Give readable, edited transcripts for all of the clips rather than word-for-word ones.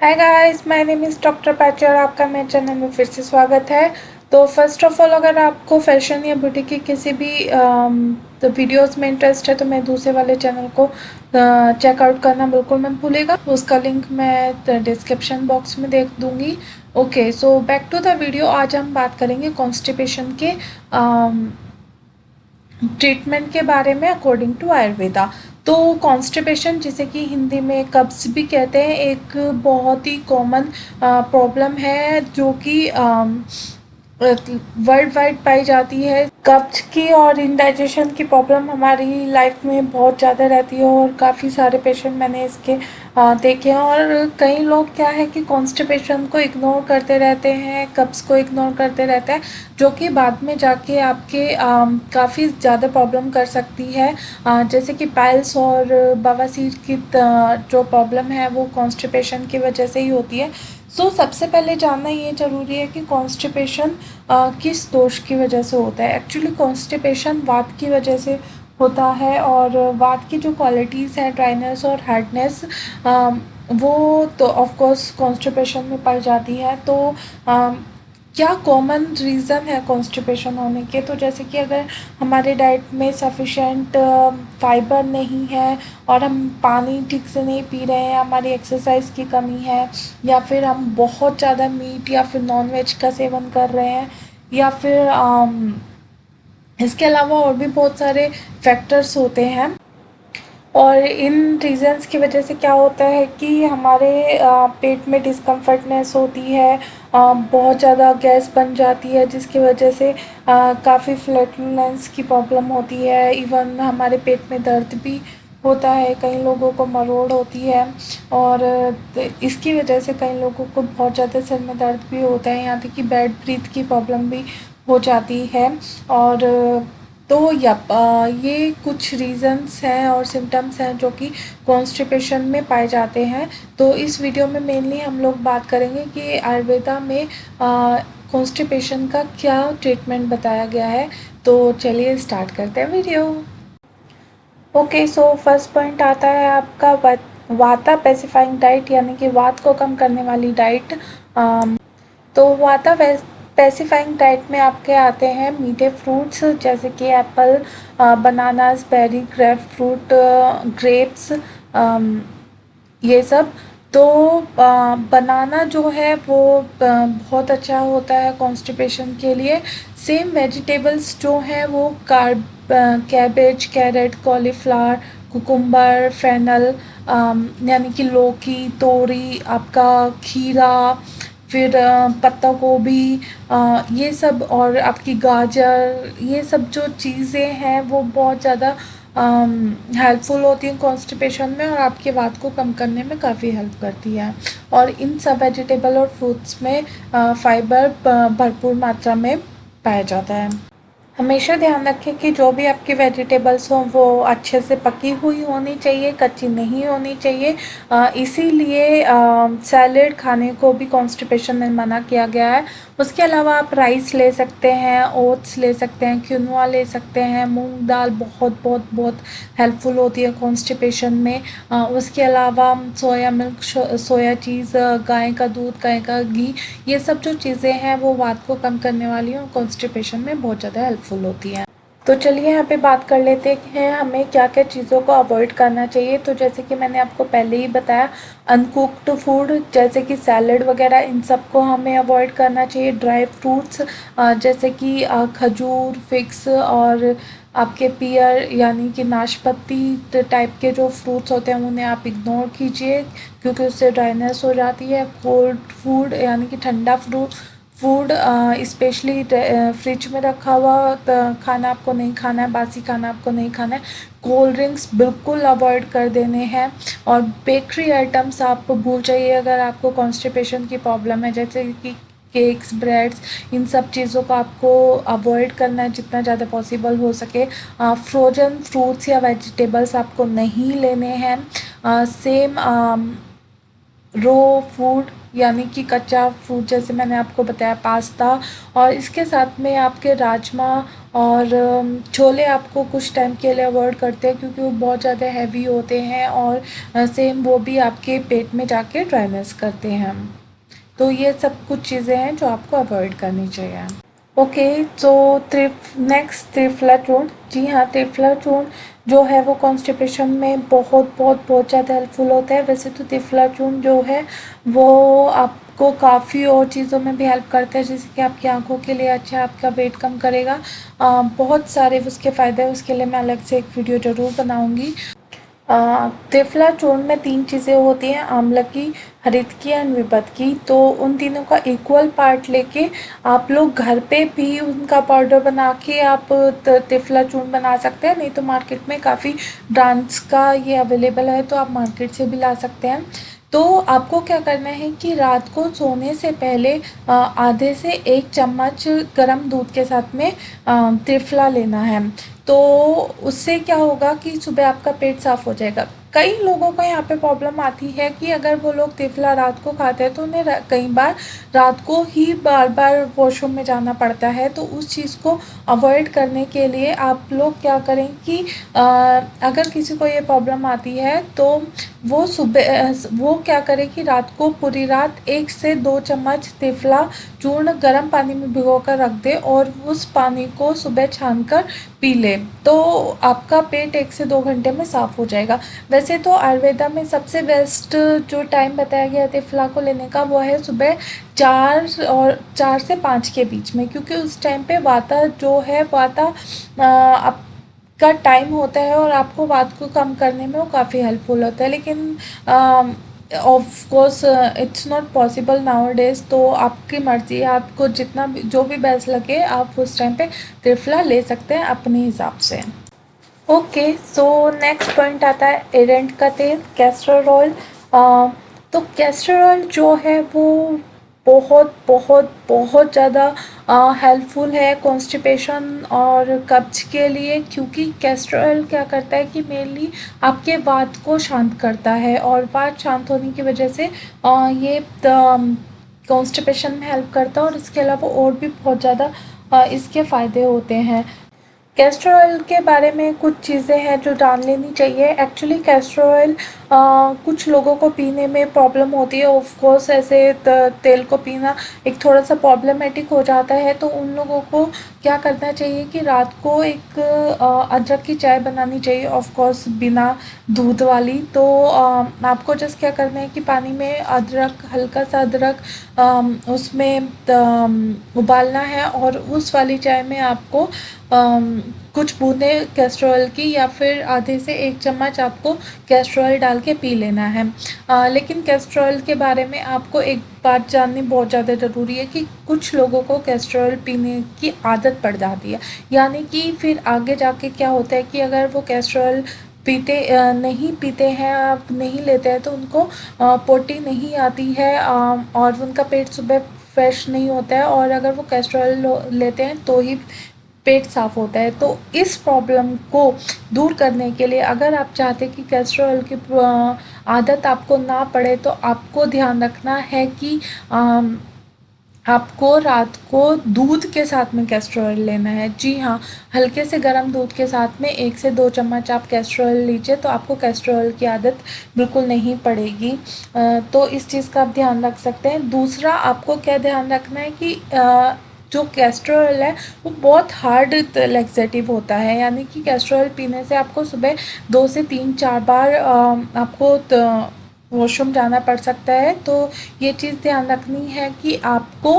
Hi guys, my name is doctor Prachi और आपका मेरे चैनल में फिर से स्वागत है। तो फर्स्ट ऑफ ऑल, अगर आपको फैशन या ब्यूटी की किसी भी तो वीडियोस में इंटरेस्ट है तो मैं दूसरे वाले चैनल को चेकआउट करना बिल्कुल मत भूलिएगा। उसका लिंक मैं डिस्क्रिप्शन बॉक्स में दे दूँगी। Okay, so back to the video. आज हम बात करेंगे कॉन्स्टिपेशन के ट्रीटमेंट के बारे में अकॉर्डिंग टू आयुर्वेदा। तो कॉन्स्टिपेशन, जिसे कि हिंदी में कब्ज़ भी कहते हैं, एक बहुत ही कॉमन प्रॉब्लम है जो कि वर्ल्ड वाइड पाई जाती है। कब्ज की और इंडाइजेशन की प्रॉब्लम हमारी लाइफ में बहुत ज़्यादा रहती है और काफ़ी सारे पेशेंट मैंने इसके देखे हैं। और कई लोग क्या है कि कॉन्स्टिपेशन को इग्नोर करते रहते हैं, कब्ज को इग्नोर करते रहते हैं, जो कि बाद में जाके आपके काफ़ी ज़्यादा प्रॉब्लम कर सकती है। जैसे कि पाइल्स और बवासीर की जो प्रॉब्लम है वो कॉन्स्टिपेशन की वजह से ही होती है। सबसे पहले जानना ये ज़रूरी है कि कॉन्स्टिपेशन किस दोष की वजह से होता है। एक्चुअली कॉन्स्टिपेशन वात की वजह से होता है और वात की जो क्वालिटीज़ हैं, ड्राइनेस और हार्डनेस, वो तो ऑफ कोर्स कॉन्स्टिपेशन में पाई जाती है। तो क्या कॉमन रीज़न है कॉन्स्टिपेशन होने के? तो जैसे कि अगर हमारे डाइट में सफिशेंट फाइबर नहीं है और हम पानी ठीक से नहीं पी रहे हैं, हमारी एक्सरसाइज की कमी है, या फिर हम बहुत ज़्यादा मीट या फिर नॉनवेज का सेवन कर रहे हैं, या फिर इसके अलावा और भी बहुत सारे फैक्टर्स होते हैं। और इन रीज़न्स की वजह से क्या होता है कि हमारे पेट में डिस्कम्फर्टनेस होती है, बहुत ज़्यादा गैस बन जाती है, जिसकी वजह से काफ़ी फ्लैटुलेंस की प्रॉब्लम होती है। इवन हमारे पेट में दर्द भी होता है, कई लोगों को मरोड़ होती है। और इसकी वजह से कई लोगों को बहुत ज़्यादा सिर में दर्द भी होता है, यहाँ तक कि बैड ब्रीथ की प्रॉब्लम भी हो जाती है। और तो ये कुछ रीज़न्स हैं और सिम्टम्स हैं जो कि कॉन्स्टिपेशन में पाए जाते हैं। तो इस वीडियो में मेनली हम लोग बात करेंगे कि आयुर्वेदा में कॉन्स्टिपेशन का क्या ट्रीटमेंट बताया गया है। तो चलिए स्टार्ट करते हैं video. Okay, so first point आता है आपका वाता पेसिफाइंग डाइट, यानी कि वात को कम करने वाली डाइट। तो वाता पेसिफाइंग डाइट में आपके आते हैं मीठे फ्रूट्स, जैसे कि apple, bananas, berry, grapefruit, grapes, ये सब। तो बनाना जो है वो बहुत अच्छा होता है कॉन्स्टिपेशन के लिए। सेम वेजिटेबल्स जो हैं वो cabbage, carrot, cauliflower, cucumber, fennel, यानी कि लौकी, तोरी, आपका खीरा, फिर पत्ता गोभी, ये सब, और आपकी गाजर, ये सब जो चीज़ें हैं वो बहुत ज़्यादा हेल्पफुल होती हैं कॉन्स्टिपेशन में और आपके वात को कम करने में काफ़ी हेल्प करती है। और इन सब वेजिटेबल और फ्रूट्स में फाइबर भरपूर मात्रा में पाया जाता है। हमेशा ध्यान रखें कि जो भी आपकी वेजिटेबल्स हों वो अच्छे से पकी हुई होनी चाहिए, कच्ची नहीं होनी चाहिए। इसीलिए सैलेड खाने को भी कॉन्स्टिपेशन में मना किया गया है। उसके अलावा आप राइस ले सकते हैं, ओट्स ले सकते हैं, क्विनोआ ले सकते हैं, मूंग दाल बहुत बहुत बहुत हेल्पफुल होती है कॉन्स्टिपेशन में। उसके अलावा सोया मिल्क, सोया चीज़, गाय का दूध, गाय का घी, ये सब जो चीज़ें हैं वो वात को कम करने वाली हैं और कॉन्स्टिपेशन में बहुत ज़्यादा हेल्पफुल होती हैं। तो चलिए यहाँ पे बात कर लेते हैं हमें क्या क्या चीज़ों को अवॉइड करना चाहिए। तो जैसे कि मैंने आपको पहले ही बताया, अनकुक्ड फूड जैसे कि सैलड वगैरह, इन सब को हमें अवॉइड करना चाहिए। ड्राई फ्रूट्स जैसे कि खजूर, फिग्स, और आपके पियर यानी कि नाशपाती टाइप के जो फ्रूट्स होते हैं उन्हें आप इग्नोर कीजिए, क्योंकि उससे ड्राइनेस हो जाती है। कोल्ड फूड यानी कि ठंडा फूड स्पेशली फ्रिज में रखा हुआ खाना आपको नहीं खाना है, बासी खाना आपको नहीं खाना है। कोल्ड ड्रिंक्स बिल्कुल अवॉइड कर देने हैं। और बेकरी आइटम्स आप भूल जाइए अगर आपको कॉन्स्टिपेशन की प्रॉब्लम है, जैसे कि केक्स, ब्रेड्स, इन सब चीज़ों को आपको अवॉइड करना है जितना ज़्यादा पॉसिबल हो सके। फ्रोजन फ्रूट्स या वेजिटेबल्स आपको नहीं लेने हैं। सेम रो फूड यानी कि कच्चा फूड, जैसे मैंने आपको बताया पास्ता, और इसके साथ में आपके राजमा और छोले आपको कुछ टाइम के लिए अवॉइड करते हैं क्योंकि वो बहुत ज़्यादा हैवी होते हैं और सेम वो भी आपके पेट में जाके ड्राइनेस करते हैं। तो ये सब कुछ चीज़ें हैं जो आपको अवॉइड करनी चाहिए। ओके, तो नेक्स्ट त्रिफला चूर्ण। जी हाँ, त्रिफला चूर्ण जो है वो कॉन्स्टिपेशन में बहुत बहुत बहुत ज़्यादा हेल्पफुल होता है। वैसे तो त्रिफला चूर्ण जो है वो आपको काफ़ी और चीज़ों में भी हेल्प करता है, जैसे कि आपकी आंखों के लिए अच्छा है, आपका वेट कम करेगा। बहुत सारे उसके फ़ायदे हैं, उसके लिए मैं अलग से एक वीडियो ज़रूर बनाऊँगी। त्रिफला चूर्ण में 3 चीज़ें होती हैं, आंवला की, हरित की एंड विपत की। तो उन तीनों का इक्वल पार्ट लेके आप लोग घर पे भी उनका पाउडर बना के आप त्रिफला चूर्ण बना सकते हैं, नहीं तो मार्केट में काफ़ी ब्रांड्स का ये अवेलेबल है, तो आप मार्केट से भी ला सकते हैं। तो आपको क्या करना है कि रात को सोने से पहले आधे से 1 चम्मच गरम दूध के साथ में त्रिफला लेना है। तो उससे क्या होगा कि सुबह आपका पेट साफ़ हो जाएगा। कई लोगों को यहाँ पे प्रॉब्लम आती है कि अगर वो लोग त्रिफला रात को खाते हैं तो उन्हें कई बार रात को ही बार-बार वॉशरूम में जाना पड़ता है। तो उस चीज़ को अवॉइड करने के लिए आप लोग क्या करें कि अगर किसी को ये प्रॉब्लम आती है तो वो वो क्या करे कि रात को पूरी रात 1 से 2 चम्मच त्रिफला चूर्ण गर्म पानी में भिगोकर रख दे और उस पानी को सुबह छानकर पी ले, तो आपका पेट 1 से 2 घंटे में साफ़ हो जाएगा। वैसे तो आयुर्वेदा में सबसे बेस्ट जो टाइम बताया गया है त्रिफला को लेने का वो है सुबह 4 से 5 के बीच में, क्योंकि उस टाइम पे वाता जो है वाता आपका टाइम होता है और आपको वात को कम करने में वो काफ़ी हेल्पफुल होता है। लेकिन of course it's not possible now days, तो आपकी मर्ज़ी है, आपको जितना भी जो भी बेस्ट लगे आप उस टाइम पे त्रिफला ले सकते हैं अपने हिसाब से। ओके, सो नेक्स्ट पॉइंट आता है एरेंट का तेल, कैस्टर ऑयल। तो कैस्टर ऑयल जो है वो बहुत बहुत बहुत ज़्यादा हेल्पफुल है कॉन्स्टिपेशन और कब्ज के लिए, क्योंकि कैस्टर ऑयल क्या करता है कि मेनली आपके वात को शांत करता है और वात शांत होने की वजह से ये कॉन्स्टिपेशन में हेल्प करता है और इसके अलावा और भी बहुत ज़्यादा इसके फ़ायदे होते हैं। कैस्टर ऑयल के बारे में कुछ चीज़ें हैं जो जान लेनी चाहिए। एक्चुअली कैस्टर ऑयल कुछ लोगों को पीने में प्रॉब्लम होती है, ऑफ कोर्स ऐसे तेल को पीना एक थोड़ा सा प्रॉब्लमेटिक हो जाता है, तो उन लोगों को क्या करना चाहिए कि रात को एक अदरक की चाय बनानी चाहिए, ऑफ कोर्स बिना दूध वाली। तो आपको जस्ट क्या करना है कि पानी में अदरक, हल्का सा अदरक उसमें उबालना है और उस वाली चाय में आपको कुछ बूंदे कैस्टर ऑयल की या फिर आधे से 1 चम्मच आपको कैस्टर ऑयल डाल के पी लेना है। लेकिन कैस्टर ऑयल के बारे में आपको एक बात जाननी बहुत ज़्यादा ज़रूरी है कि कुछ लोगों को कैस्टर ऑयल पीने की आदत पड़ जाती है, यानी कि फिर आगे जाके क्या होता है कि अगर वो कैस्टर ऑयल नहीं पीते हैं, आप नहीं लेते हैं, तो उनको पोटी नहीं आती है और उनका पेट सुबह फ्रेश नहीं होता है, और अगर वो कैस्टर ऑयल लेते हैं तो ही पेट साफ़ होता है। तो इस प्रॉब्लम को दूर करने के लिए अगर आप चाहते हैं कि कैस्टर ऑयल की आदत आपको ना पड़े, तो आपको ध्यान रखना है कि आपको रात को दूध के साथ में कैस्टर ऑयल लेना है। जी हाँ, हल्के से गर्म दूध के साथ में 1 से 2 चम्मच आप कैस्टर ऑयल लीजिए, तो आपको कैस्टर ऑयल की आदत बिल्कुल नहीं पड़ेगी। तो इस चीज़ का आप ध्यान रख सकते हैं। दूसरा आपको क्या ध्यान रखना है कि जो कैस्टर ऑयल है वो बहुत हार्ड लैक्सेटिव होता है, यानी कि कैस्टर ऑयल पीने से आपको सुबह 2 से 3-4 बार आपको वॉशरूम जाना पड़ सकता है। तो ये चीज़ ध्यान रखनी है कि आपको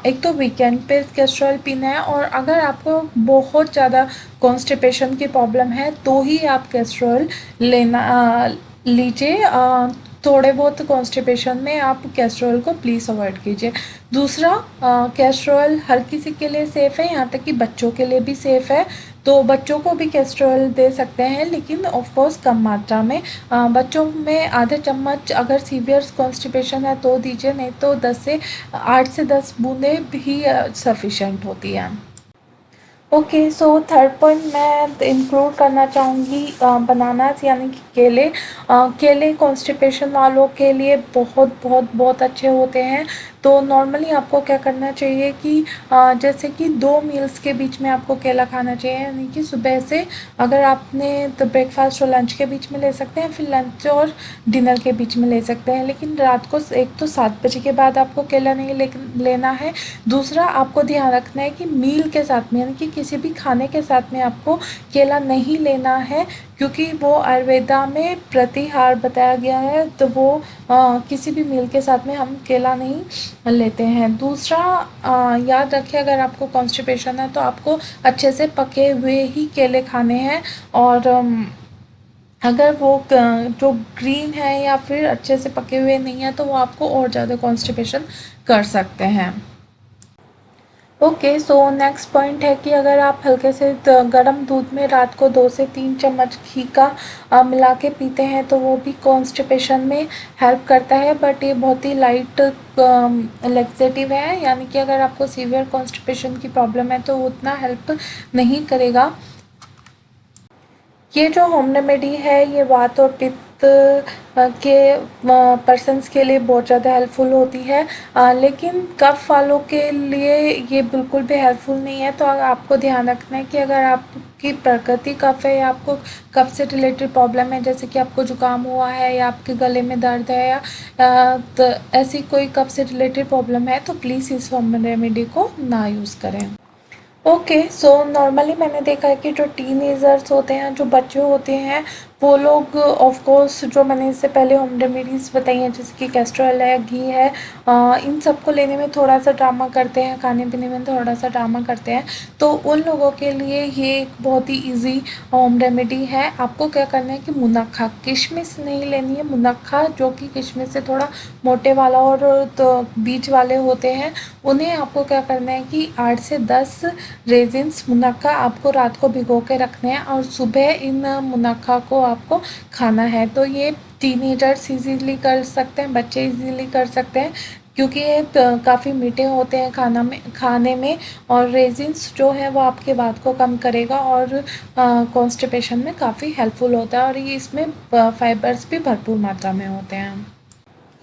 एक तो वीकेंड पे कैस्टर ऑयल पीना है, और अगर आपको बहुत ज़्यादा कॉन्स्टिपेशन की प्रॉब्लम है तो ही आप कैस्टर ऑयल लीजिए। थोड़े बहुत कॉन्स्टिपेशन में आप कैस्टर ऑयल को प्लीज़ अवॉइड कीजिए। दूसरा, कैस्टर ऑयल हर किसी के लिए सेफ़ है, यहाँ तक कि बच्चों के लिए भी सेफ़ है। तो बच्चों को भी कैस्टर ऑयल दे सकते हैं, लेकिन ऑफ कोर्स कम मात्रा में। बच्चों में आधे चम्मच अगर सीवियर कॉन्स्टिपेशन है तो दीजिए, नहीं तो 8 से 10 बूंदें भी सफिशेंट होती हैं। ओके, सो थर्ड पॉइंट मैं इंक्लूड करना चाहूँगी बनानास यानी कि केले। केले कॉन्स्टिपेशन वालों के लिए बहुत बहुत बहुत अच्छे होते हैं। तो नॉर्मली आपको क्या करना चाहिए कि जैसे कि 2 मील्स के बीच में आपको केला खाना चाहिए, यानी कि सुबह से अगर आपने तो ब्रेकफास्ट और लंच के बीच में ले सकते हैं, फिर लंच और डिनर के बीच में ले सकते हैं। लेकिन रात को एक तो 7 बजे के बाद आपको केला नहीं लेना है। दूसरा आपको ध्यान रखना है कि मील के साथ में यानी कि किसी भी खाने के साथ में आपको केला नहीं लेना है, क्योंकि वो आयुर्वेदा में प्रतिहार बताया गया है। तो वो किसी भी मील के साथ में हम केला नहीं लेते हैं। दूसरा याद रखिए, अगर आपको कॉन्स्टिपेशन है तो आपको अच्छे से पके हुए ही केले खाने हैं। और अगर वो जो ग्रीन है या फिर अच्छे से पके हुए नहीं है तो वो आपको और ज़्यादा कॉन्स्टिपेशन कर सकते हैं। ओके, सो नेक्स्ट पॉइंट है कि अगर आप हल्के से गर्म दूध में रात को 2 से 3 चम्मच घी का मिला के पीते हैं तो वो भी कॉन्स्टिपेशन में हेल्प करता है। बट ये बहुत ही लाइट लेक्सेटिव है, यानी कि अगर आपको सीवियर कॉन्स्टिपेशन की प्रॉब्लम है तो वो उतना हेल्प नहीं करेगा। ये जो होम रेमेडी है ये वात और पित्त के पर्सन्स के लिए बहुत ज़्यादा हेल्पफुल होती है। लेकिन कफ वालों के लिए ये बिल्कुल भी हेल्पफुल नहीं है। तो आपको ध्यान रखना है कि अगर आपकी प्रकृति कफ है या आपको कफ से रिलेटेड प्रॉब्लम है, जैसे कि आपको जुकाम हुआ है या आपके गले में दर्द है या तो ऐसी कोई कफ से रिलेटेड प्रॉब्लम है तो प्लीज़ इस होम रेमेडी को ना यूज़ करें। ओके, सो नॉर्मली मैंने देखा है कि जो टीनेजर्स होते हैं, जो बच्चे होते हैं, वो लोग ऑफ कोर्स जो मैंने इससे पहले होम रेमेडीज़ बताई हैं जैसे कि कैस्टर ऑयल है, घी है, इन सबको लेने में थोड़ा सा ड्रामा करते हैं, खाने पीने में थोड़ा सा ड्रामा करते हैं। तो उन लोगों के लिए ये एक बहुत ही इजी होम रेमेडी है। आपको क्या करना है कि मुनक्का, किशमिश नहीं लेनी है, मुनक्का जो कि किशमिश से थोड़ा मोटे वाला और तो बीज वाले होते हैं, उन्हें आपको क्या करना है कि 8 से 10 रेजिन्स मुनक्का आपको रात को भिगो के रखने हैं और सुबह इन मुनक्का को आपको खाना है। तो ये टीनेजर्स इजीली कर सकते हैं, बच्चे इजीली कर सकते हैं, क्योंकि ये काफ़ी मीठे होते हैं खाने में। और रेजिन्स जो है वो आपके बात को कम करेगा और कॉन्स्टिपेशन में काफ़ी हेल्पफुल होता है। और ये इसमें फाइबर्स भी भरपूर मात्रा में होते हैं।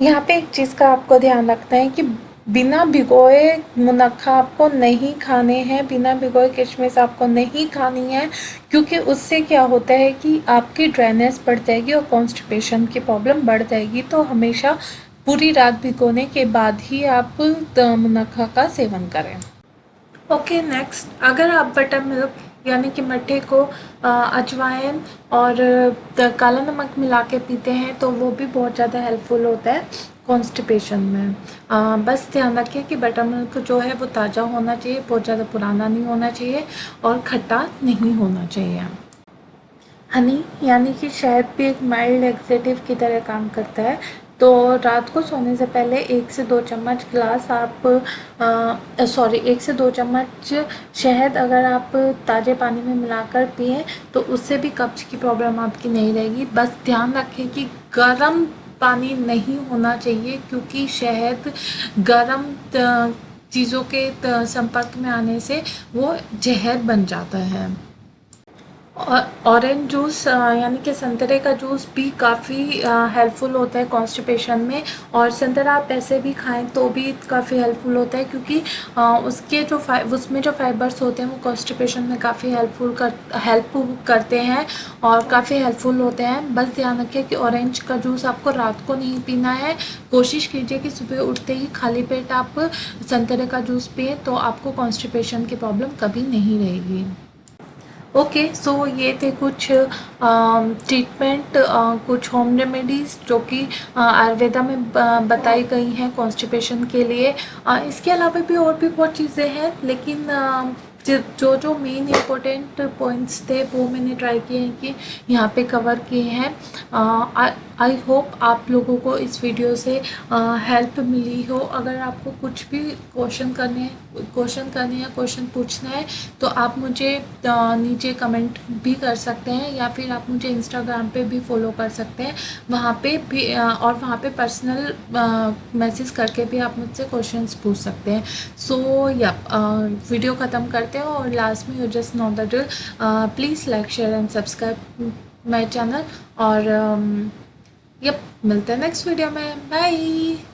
यहाँ पे एक चीज़ का आपको ध्यान रखना है कि बिना भिगोए मुनक्का आपको नहीं खाने हैं, बिना भिगोए किशमिश आपको नहीं खानी है, क्योंकि उससे क्या होता है कि आपकी ड्राइनेस बढ़ जाएगी और कॉन्स्टिपेशन की प्रॉब्लम बढ़ जाएगी। तो हमेशा पूरी रात भिगोने के बाद ही आप मुनक्का का सेवन करें। ओके, नेक्स्ट, अगर आप बटर मिल्क यानी कि मट्ठे को अजवाइन और काला नमक मिला के पीते हैं तो वो भी बहुत ज़्यादा हेल्पफुल होता है कॉन्स्टिपेशन में। बस ध्यान रखिए कि बटर मिल्क जो है वो ताज़ा होना चाहिए, बहुत ज़्यादा पुराना नहीं होना चाहिए और खट्टा नहीं होना चाहिए। हनी यानी कि शहद भी एक माइल्ड लैक्सेटिव की तरह काम करता है। तो रात को सोने से पहले 1 से 2 चम्मच ग्लास आप 1 से 2 चम्मच शहद अगर आप ताज़े पानी में मिलाकर पिएं तो उससे भी कब्ज़ की प्रॉब्लम आपकी नहीं रहेगी। बस ध्यान रखें कि गर्म पानी नहीं होना चाहिए, क्योंकि शहद गर्म चीज़ों के संपर्क में आने से वो जहर बन जाता है। ऑरेंज जूस यानी कि संतरे का जूस भी काफ़ी हेल्पफुल होता है कॉन्स्टिपेशन में। और संतरा आप ऐसे भी खाएं तो भी काफ़ी हेल्पफुल होता है, क्योंकि उसके जो उसमें जो फाइबर्स होते हैं वो कॉन्स्टिपेशन में काफ़ी हेल्प करते हैं और काफ़ी हेल्पफुल होते हैं। बस ध्यान रखिए कि ऑरेंज का जूस आपको रात को नहीं पीना है। कोशिश कीजिए कि सुबह उठते ही खाली पेट आप संतरे का जूस पिए, तो आपको कॉन्स्टिपेशन की प्रॉब्लम कभी नहीं रहेगी। ओके, सो ये थे कुछ ट्रीटमेंट, कुछ होम रेमेडीज़ जो कि आयुर्वेदा में बताई गई हैं कॉन्स्टिपेशन के लिए। इसके अलावा भी और भी बहुत चीज़ें हैं, लेकिन जो मेन इम्पोर्टेंट पॉइंट्स थे वो मैंने ट्राई किए हैं कि यहाँ पे कवर किए हैं। आई होप आप लोगों को इस वीडियो से हेल्प मिली हो। अगर आपको कुछ भी क्वेश्चन करने या क्वेश्चन पूछना है तो आप मुझे नीचे कमेंट भी कर सकते हैं, या फिर आप मुझे इंस्टाग्राम पे भी फॉलो कर सकते हैं। वहाँ पे भी और वहाँ पे पर्सनल मैसेज करके भी आप मुझसे क्वेश्चंस पूछ सकते हैं। सो या वीडियो ख़त्म करते हैं और लास्ट में you just know the drill. Please like share and subscribe my channel. और यप, मिलते हैं नेक्स्ट वीडियो में। बाय।